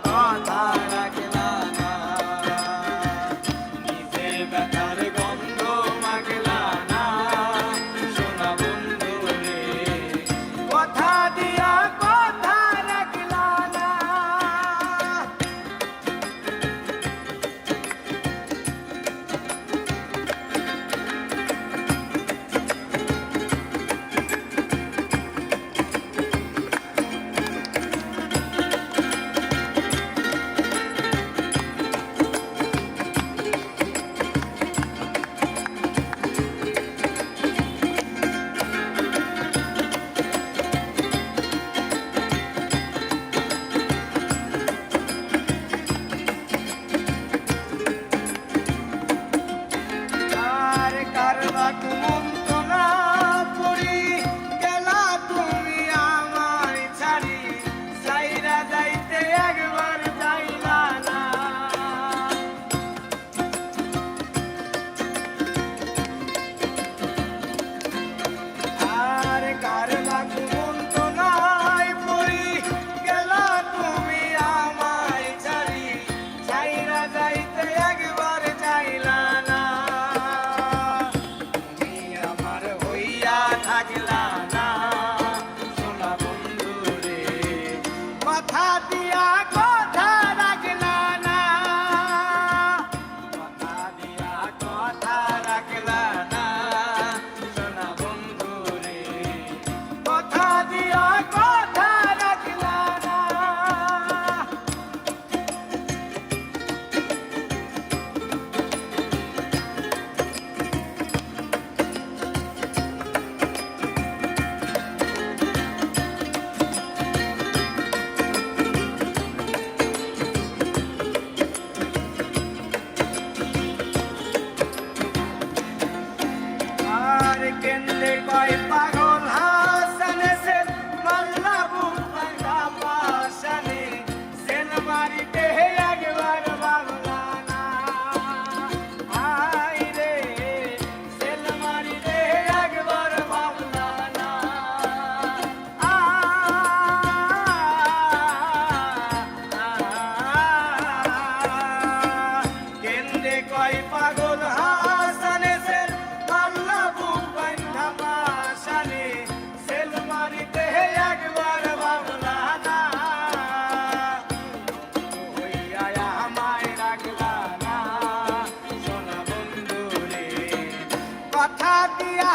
কথা রাখলা না, নিজের ব্যথার গন্ধ মাখলা না, সোনা বন্ধু রে কথা দিয়া কথা রাখলা না। থাকলা না, সোনা বন্ধু রে কথা দিয়া কথা রাখলা না, কথা দিয়া কথা রাখলা না, সোনা বন্ধু রে কথা দিয়া কথা রাখলা না। কেন্দ্রে কয় পাগল হাসানে সেন মাল্লা বুম্বাঙ্গা পাশানে সেন মারিতে একবার বাংলা না, আই রে সেন মারিতে একবার বাংলা না, কেন্দ্রে কয় পাগল হাসানে সেন মাল্লা বুম্বাঙ্গা পাশানে সেন মারিতে একবার বাংলা না, হইয়া আমায় রাখলা না, সোনা বন্ধু রে কথা দিয়া